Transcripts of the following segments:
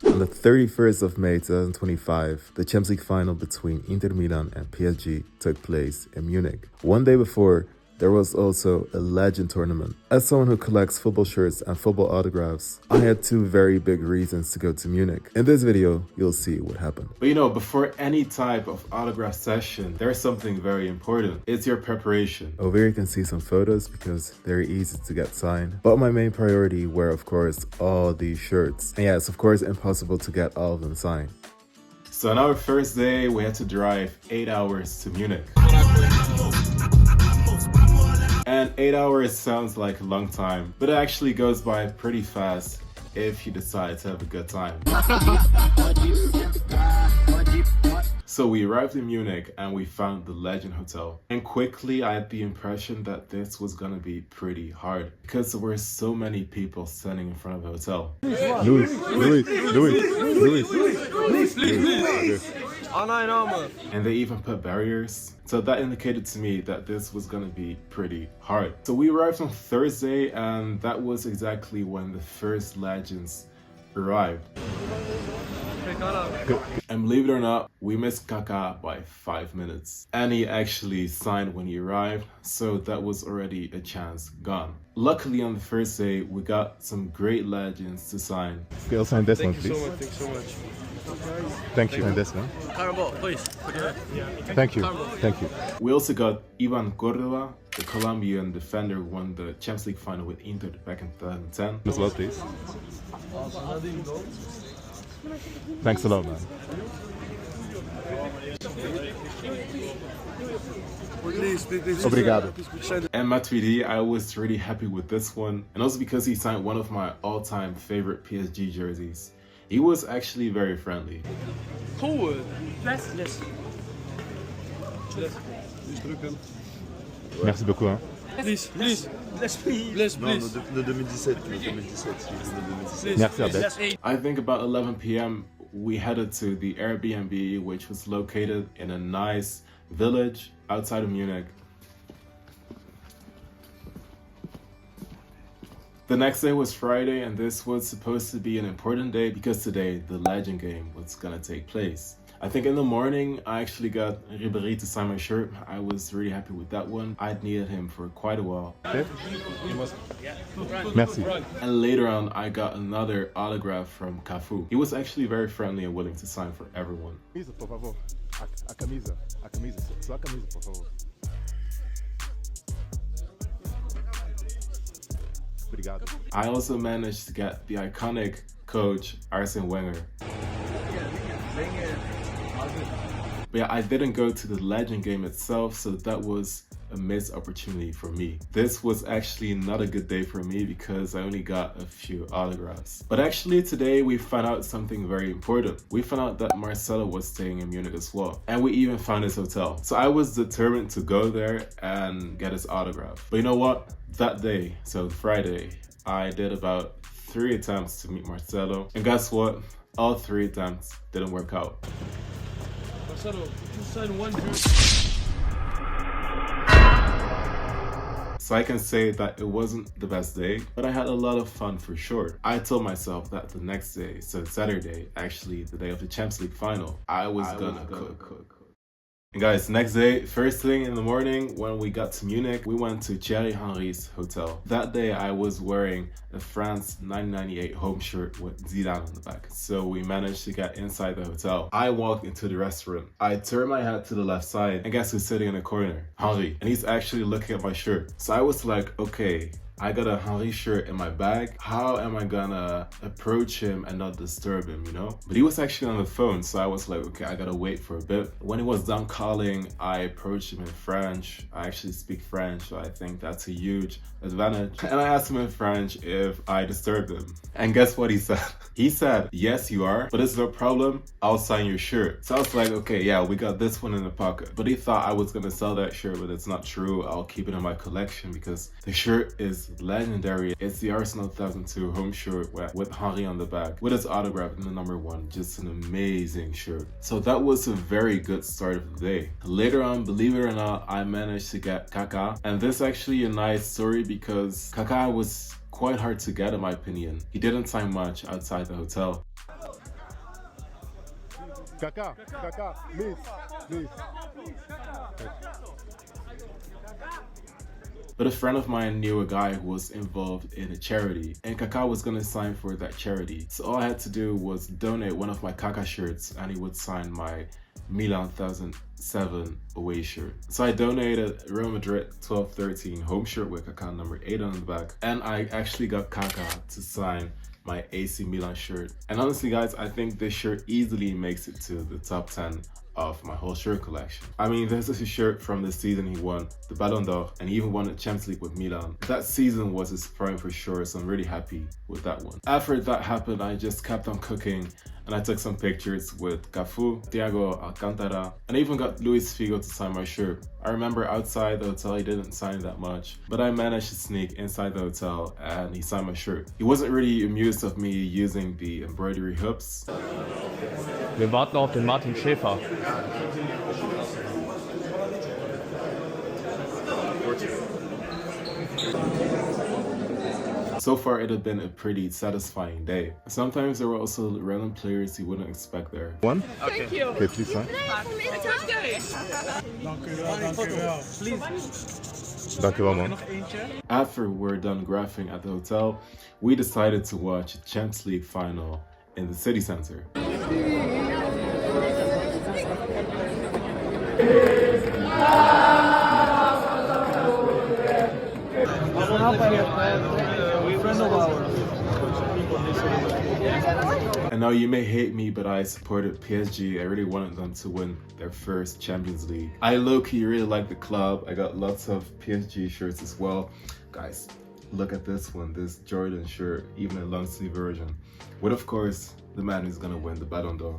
On the 31st of May 2025, the Champions League final between Inter Milan and PSG took place in Munich. One day before, there was also a legend tournament. As someone who collects football shirts and football autographs, I had two very big reasons to go to Munich. In this video, you'll see what happened. But you know, before any type of autograph session, there's something very important. It's your preparation. Over here you can see some photos because they're easy to get signed. But my main priority were, of course, all these shirts. And yeah, it's of course impossible to get all of them signed. So on our first day, we had to drive 8 hours to Munich. And 8 hours sounds like a long time, but it actually goes by pretty fast if you decide to have a good time. So we arrived in Munich and we found the Legend Hotel. And quickly I had the impression that this was gonna be pretty hard because there were so many people standing in front of the hotel. Louis. And they even put barriers. So that indicated to me that this was gonna be pretty hard. So we arrived on Thursday and that was exactly when the first legends arrived. And believe it or not, we missed Kaká by 5 minutes. And he actually signed when he arrived, so that was already a chance gone. Luckily on the first day, we got some great legends to sign. Okay, I'll sign this one, please. Thank you so much. Thank you. And this one. Carambol, please. Thank you. Thank you. We also got Ivan Cordova, the Colombian defender who won the Champions League final with Inter back in 2010. As well, please. Thanks a lot, man. Obrigado. And Matuidi, I was really happy with this one, and also because he signed one of my all-time favorite PSG jerseys. He was actually very friendly. Cool. Merci beaucoup. Hein. Please. Please, please. Le 2017. Merci, Abed. I think about 11 p.m. we headed to the Airbnb, which was located in a nice village outside of Munich. The next day was Friday, and this was supposed to be an important day because today the Legend game was gonna take place. I think in the morning I actually got Ribéry to sign my shirt. I was really happy with that one. I'd needed him for quite a while. Merci. And later on I got another autograph from Cafu. He was actually very friendly and willing to sign for everyone. Camisa, por favor. A camisa. Só a camisa, por favor. Obrigado. I also managed to get the iconic coach Arsene Wenger. But yeah, I didn't go to the Legend game itself, so that was a missed opportunity for me. This was actually not a good day for me because I only got a few autographs. But actually today we found out something very important. We found out that Marcelo was staying in Munich as well. And we even found his hotel. So I was determined to go there and get his autograph. But you know what? That day, so Friday, I did about 3 attempts to meet Marcelo. And guess what? All 3 attempts didn't work out. Marcelo, you signed one So I can say that it wasn't the best day, but I had a lot of fun for sure. I told myself that the next day, so Saturday, actually the day of the Champions League final, I was gonna cook. And guys, next day, first thing in the morning when we got to Munich, we went to Thierry Henry's hotel. That day I was wearing a France 1998 home shirt with Zidane on the back. So we managed to get inside the hotel. I walked into the restaurant. I turned my head to the left side and guess who's sitting in the corner? Henry. And he's actually looking at my shirt. So I was like, okay, I got a Henry shirt in my bag. How am I gonna approach him and not disturb him, you know? But he was actually on the phone, so I was like, okay, I gotta wait for a bit. When he was done calling, I approached him in French. I actually speak French, so I think that's a huge advantage. And I asked him in French if I disturbed him. And guess what he said? He said, yes, you are, but it's no problem. I'll sign your shirt. So I was like, okay, yeah, we got this one in the pocket. But he thought I was gonna sell that shirt, but it's not true. I'll keep it in my collection because the shirt is legendary. It's the Arsenal 2002 home shirt with Henry on the back, with his autograph in the number 1. Just an amazing shirt. So that was a very good start of the day. Later on, believe it or not, I managed to get Kaká. And this is actually a nice story because Kaká was quite hard to get in my opinion. He didn't sign much outside the hotel. Kaká, please, please. But a friend of mine knew a guy who was involved in a charity, and Kaká was gonna sign for that charity. So all I had to do was donate one of my Kaká shirts, and he would sign my Milan 2007 away shirt. So I donated Real Madrid 12-13 home shirt with Kaká number 8 on the back, and I actually got Kaká to sign my AC Milan shirt. And honestly guys, I think this shirt easily makes it to the top 10 of my whole shirt collection. I mean, this is a shirt from the season he won the Ballon d'Or, and he even won the Champions League with Milan. That season was his prime for sure, so I'm really happy with that one. After that happened, I just kept on cooking, and I took some pictures with Cafu, Thiago Alcantara, and I even got Luis Figo to sign my shirt. I remember outside the hotel he didn't sign that much, but I managed to sneak inside the hotel and he signed my shirt. He wasn't really amused of me using the embroidery hoops. Wir warten auf den Martin Schäfer. So far, it had been a pretty satisfying day. Sometimes there were also random players you wouldn't expect there. One? Thank you. Okay, please sign. Dank u wel, man. After we're done graphing at the hotel, we decided to watch a Champions League final in the city center. And now you may hate me, but I supported PSG. I really wanted them to win their first Champions League. I low-key really like the club. I got lots of PSG shirts as well. Guys, look at this one, this Jordan shirt, even a long sleeve version. With of course, the man who's gonna win the Ballon d'Or,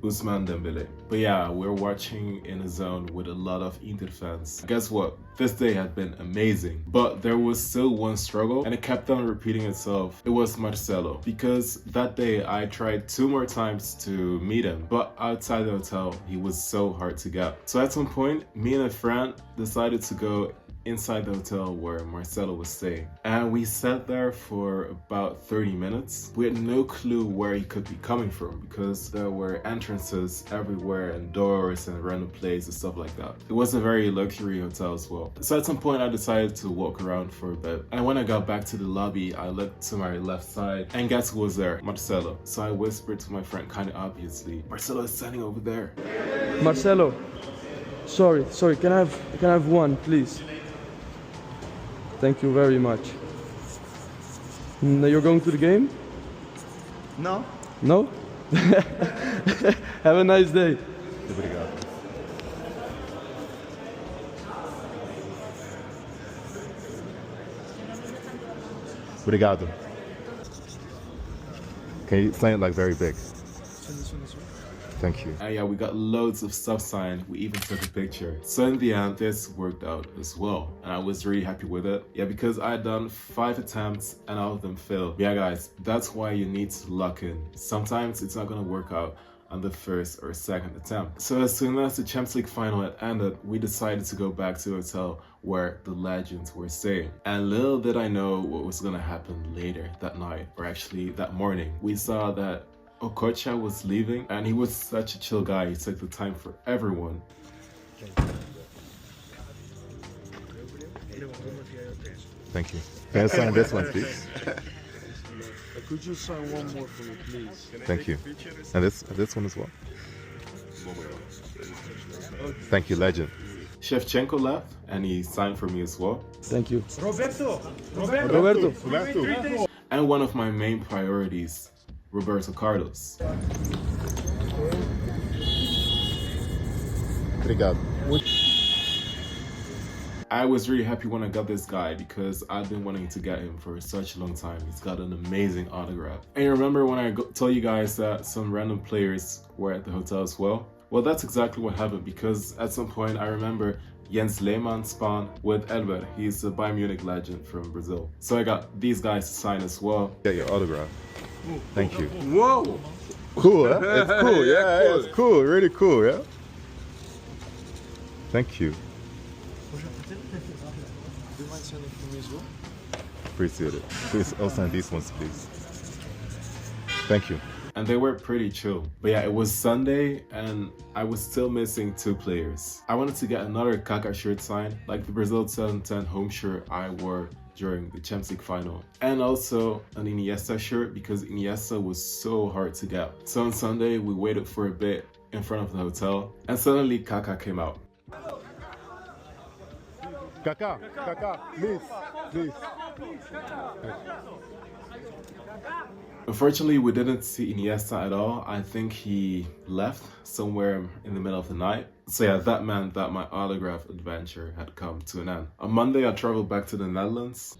Ousmane Dembele. But yeah, we're watching in a zone with a lot of Inter fans. Guess what? This day had been amazing, but there was still one struggle and it kept on repeating itself. It was Marcelo, because that day I tried 2 more times to meet him, but outside the hotel, he was so hard to get. So at some point, me and a friend decided to go inside the hotel where Marcelo was staying. And we sat there for about 30 minutes. We had no clue where he could be coming from because there were entrances everywhere and doors and random places and stuff like that. It was a very luxury hotel as well. So at some point I decided to walk around for a bit. And when I got back to the lobby, I looked to my left side and guess who was there? Marcelo. So I whispered to my friend kind of obviously, Marcelo is standing over there. Marcelo, sorry, can I have one, please? Thank you very much. You're going to the game? No. No? Have a nice day. Obrigado. Obrigado. Can you sign it like very big? Thank you. And yeah, we got loads of stuff signed. We even took a picture. So in the end, this worked out as well. And I was really happy with it. Yeah, because I had done 5 attempts and all of them failed. Yeah, guys, that's why you need to lock in. Sometimes it's not gonna work out on the first or second attempt. So as soon as the Champions League final had ended, we decided to go back to the hotel where the legends were staying. And little did I know what was gonna happen later that night, or actually that morning. We saw that Okocha was leaving, and he was such a chill guy. He took the time for everyone. Thank you. Can I sign this one, please? Could you sign one more for me, please? Thank you. And this one as well. Thank you, legend. Shevchenko left, and he signed for me as well. Thank you. Roberto. And one of my main priorities, Roberto Carlos. Obrigado. I was really happy when I got this guy because I've been wanting to get him for such a long time. He's got an amazing autograph. And you remember when I told you guys that some random players were at the hotel as well? Well, that's exactly what happened because at some point I remember Jens Lehmann spawned with Elber. He's a Bayern Munich legend from Brazil. So I got these guys to sign as well. Get your autograph. Thank you. Whoa. Cool, huh? It's cool, yeah, it's cool, really cool, yeah? Thank you. Do you mind sending for me as well? Appreciate it. Please, I'll sign these ones, please. Thank you. and they were pretty chill. But yeah, it was Sunday and I was still missing 2 players. I wanted to get another Kaká shirt signed, like the Brazil 2010 home shirt I wore during the Champions League final, and also an Iniesta shirt because Iniesta was so hard to get. So on Sunday we waited for a bit in front of the hotel and suddenly Kaká came out. Kaká, please, please. Unfortunately, we didn't see Iniesta at all. I think he left somewhere in the middle of the night. So yeah, that meant that my autograph adventure had come to an end. On Monday, I traveled back to the Netherlands.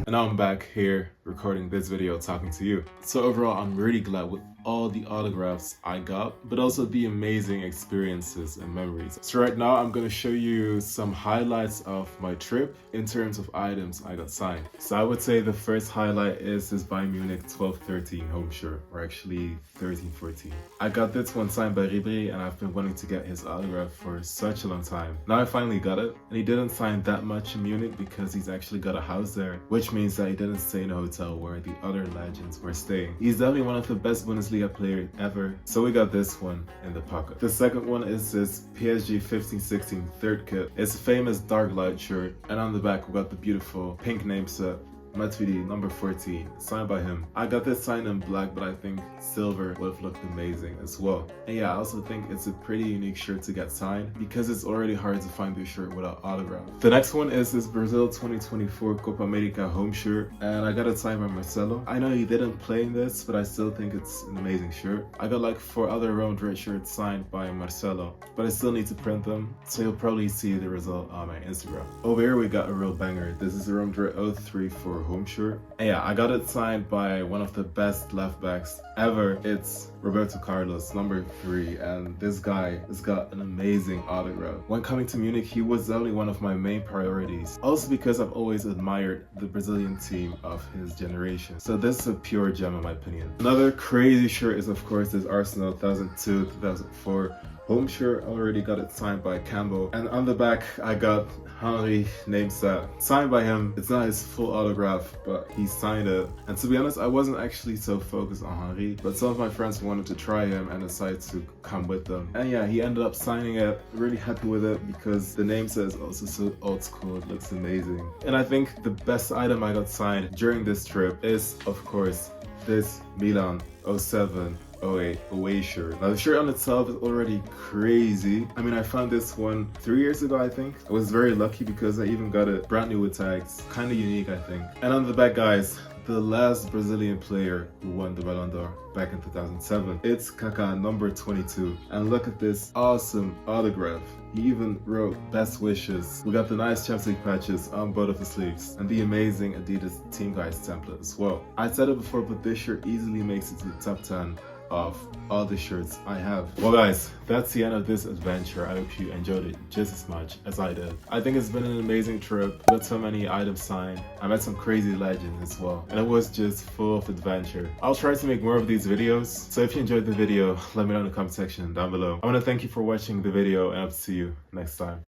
And now I'm back here recording this video talking to you. So overall, I'm really glad with all the autographs I got, but also the amazing experiences and memories. So right now I'm gonna show you some highlights of my trip in terms of items I got signed. So I would say the first highlight is this Bayern Munich 12-13 home shirt, or actually 13-14. I got this one signed by Ribéry and I've been wanting to get his autograph for such a long time. Now I finally got it, and he didn't sign that much in Munich because he's actually got a house there, which means that he didn't stay in a hotel where the other legends were staying. He's definitely one of the best Bundesliga player ever, so we got this one in the pocket. The second one is this PSG 15-16 third kit. It's a famous dark light shirt, and on the back we got the beautiful pink name set Matuidi number 14, signed by him. I got this signed in black, but I think silver would have looked amazing as well. And yeah, I also think it's a pretty unique shirt to get signed because it's already hard to find this shirt without autograph. The next one is this Brazil 2024 Copa America home shirt, and I got it signed by Marcelo. I know he didn't play in this, but I still think it's an amazing shirt. I got like 4 other Rome Dread shirts signed by Marcelo, but I still need to print them, so you'll probably see the result on my Instagram. Over here we got a real banger. This is the Rome Dread 034 home shirt. And yeah, I got it signed by one of the best left backs ever. It's Roberto Carlos, number 3, and this guy has got an amazing autograph. When coming to Munich, he was definitely one of my main priorities, also because I've always admired the Brazilian team of his generation. So this is a pure gem in my opinion. Another crazy shirt is of course this Arsenal 2002-2004 home shirt. Already got it signed by Campbell, and on the back I got Henry name set, signed by him. It's not his full autograph, but he signed it. And to be honest, I wasn't actually so focused on Henry, but some of my friends wanted to try him and decided to come with them. And yeah, he ended up signing it. Really happy with it because the name set is also so old school. It looks amazing. And I think the best item I got signed during this trip is of course this Milan 07-08 away shirt. Now the shirt on itself is already crazy. I mean, I found this one 3 years ago, I think. I was very lucky because I even got it brand new with tags. Kind of unique, I think. And on the back, guys, the last Brazilian player who won the Ballon d'Or back in 2007. It's Kaká, number 22. And look at this awesome autograph. He even wrote best wishes. We got the nice Champions League patches on both of the sleeves and the amazing Adidas Team Guides template as well. I said it before, but this shirt easily makes it to the top 10 of all the shirts I have. Well guys, that's the end of this adventure. I hope you enjoyed it just as much as I did. I think it's been an amazing trip. Got so many items signed. I met some crazy legends as well, and it was just full of adventure. I'll try to make more of these videos, so if you enjoyed the video, let me know in the comment section down below. I want to thank you for watching the video, and I'll see you next time.